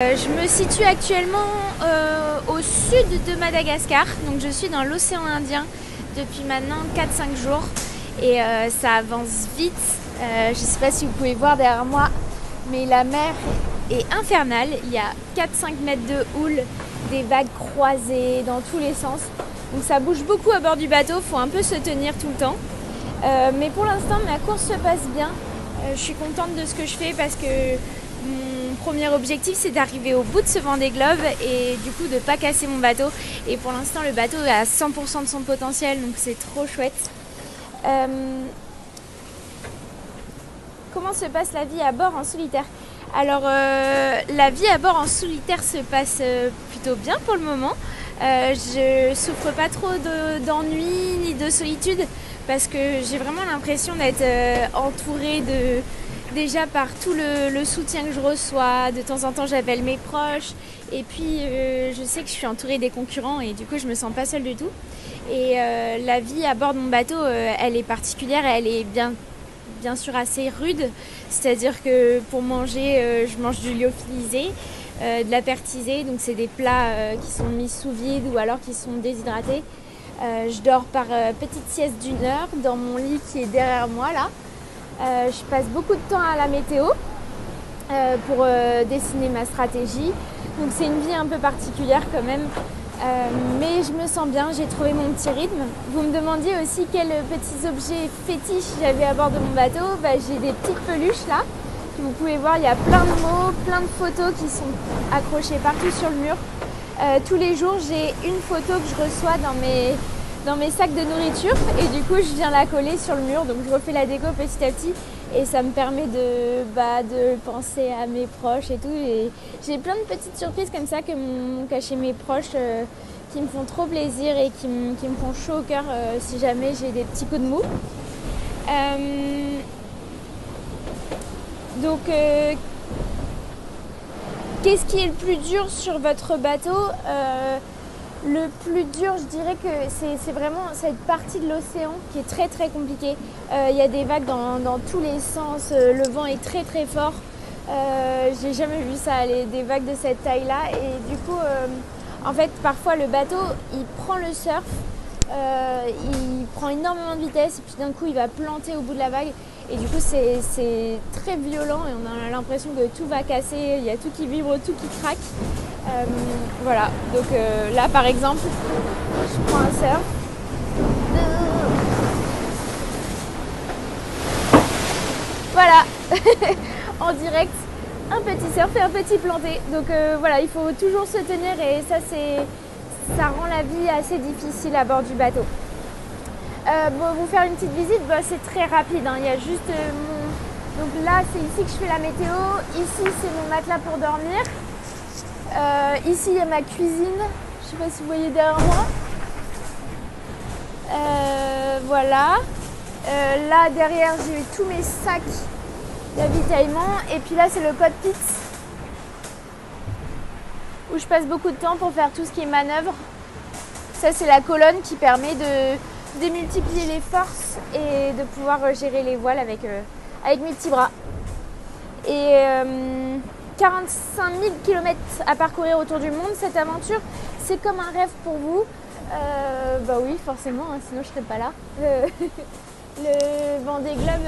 Je me situe actuellement au sud de Madagascar, donc je suis dans l'océan Indien depuis maintenant 4-5 jours et ça avance vite. Je ne sais pas si vous pouvez voir derrière moi, mais la mer est infernale. Il y a 4-5 mètres de houle, des vagues croisées dans tous les sens. Donc ça bouge beaucoup à bord du bateau, il faut un peu se tenir tout le temps. Mais pour l'instant, ma course se passe bien. Je suis contente de ce que je fais parce que mon premier objectif, c'est d'arriver au bout de ce Vendée Globe et du coup de ne pas casser mon bateau. Et pour l'instant, le bateau est à 100% de son potentiel, donc c'est trop chouette. Comment se passe la vie à bord en solitaire? Alors, la vie à bord en solitaire se passe plutôt bien pour le moment. Je souffre pas trop d'ennui ni de solitude parce que j'ai vraiment l'impression d'être entourée déjà par tout le soutien que je reçois. De temps en temps, j'appelle mes proches et puis je sais que je suis entourée des concurrents et du coup, je me sens pas seule du tout. Et la vie à bord de mon bateau, elle est particulière et elle est bien sûr assez rude. C'est-à-dire que pour manger, je mange du lyophilisé, de la pertisée, donc c'est des plats qui sont mis sous vide ou alors qui sont déshydratés. Je dors par petite sieste d'1 heure dans mon lit qui est derrière moi là. Je passe beaucoup de temps à la météo pour dessiner ma stratégie. Donc c'est une vie un peu particulière quand même. Mais je me sens bien, j'ai trouvé mon petit rythme. Vous me demandiez aussi quels petits objets fétiches j'avais à bord de mon bateau. J'ai des petites peluches là. Vous pouvez voir, il y a plein de mots, plein de photos qui sont accrochées partout sur le mur. Tous les jours, j'ai une photo que je reçois dans mes sacs de nourriture et du coup, je viens la coller sur le mur. Donc, je refais la déco petit à petit et ça me permet de penser à mes proches et tout. Et j'ai plein de petites surprises comme ça que m'ont caché mes proches qui me font trop plaisir et qui me font chaud au cœur si jamais j'ai des petits coups de mou. Donc, qu'est-ce qui est le plus dur sur votre bateau? Le plus dur, je dirais que c'est vraiment cette partie de l'océan qui est très très compliquée. Il y a des vagues dans tous les sens, le vent est très très fort. J'ai jamais vu ça, des vagues de cette taille-là. Et du coup, en fait, parfois le bateau, il prend le surf, il prend énormément de vitesse et puis d'un coup, il va planter au bout de la vague. Et du coup, c'est très violent et on a l'impression que tout va casser, il y a tout qui vibre, tout qui craque. Voilà, donc là par exemple, je prends un surf. Voilà, en direct, un petit surf et un petit planté. Donc voilà, il faut toujours se tenir et ça rend la vie assez difficile à bord du bateau. Vous faire une petite visite, c'est très rapide, hein. Il y a juste donc là c'est ici que je fais la météo, ici c'est mon matelas pour dormir, ici il y a ma cuisine, je ne sais pas si vous voyez derrière moi, voilà, là derrière j'ai tous mes sacs d'avitaillement et puis là c'est le cockpit où je passe beaucoup de temps pour faire tout ce qui est manœuvre. Ça c'est la colonne qui permet de démultiplier les forces et de pouvoir gérer les voiles avec mes petits bras. Et 45 000 km à parcourir autour du monde, cette aventure, c'est comme un rêve pour vous. Oui, forcément, hein, sinon je serais pas là. Le Vendée Globe,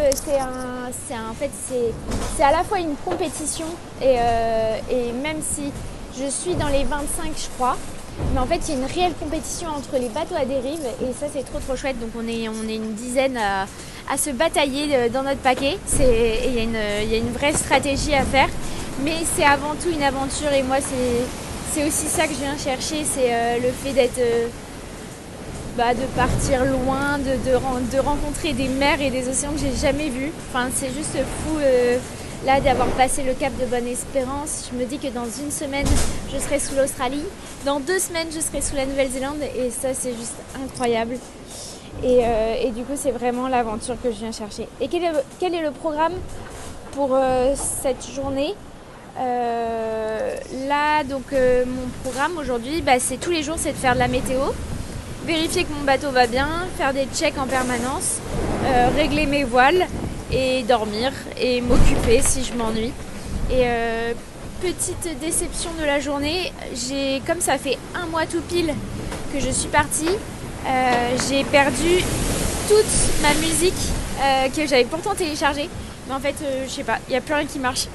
c'est à la fois une compétition et même si je suis dans les 25, je crois, mais en fait, il y a une réelle compétition entre les bateaux à dérive et ça, c'est trop chouette. Donc, on est une dizaine à se batailler dans notre paquet. Il y a une vraie stratégie à faire, mais c'est avant tout une aventure et moi, c'est aussi ça que je viens chercher. C'est le fait d'être, de partir loin, de rencontrer des mers et des océans que j'ai jamais vus. Enfin, c'est juste fou. Là, d'avoir passé le cap de Bonne-Espérance, je me dis que dans 1 semaine, je serai sous l'Australie. Dans 2 semaines, je serai sous la Nouvelle-Zélande. Et ça, c'est juste incroyable. Et du coup, c'est vraiment l'aventure que je viens chercher. Et quel est le programme pour cette journée? Là, donc, mon programme aujourd'hui, c'est tous les jours, c'est de faire de la météo. Vérifier que mon bateau va bien, faire des checks en permanence, régler mes voiles et dormir et m'occuper si je m'ennuie. Et petite déception de la journée. Comme ça fait un mois tout pile que je suis partie, j'ai perdu toute ma musique que j'avais pourtant téléchargée. Mais en fait, je sais pas, il n'y a plus rien qui marche.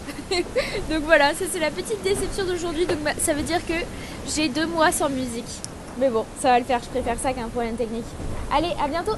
Donc voilà, ça c'est la petite déception d'aujourd'hui. Donc ça veut dire que j'ai 2 mois sans musique. Mais bon, ça va le faire, je préfère ça qu'un problème technique. Allez, à bientôt!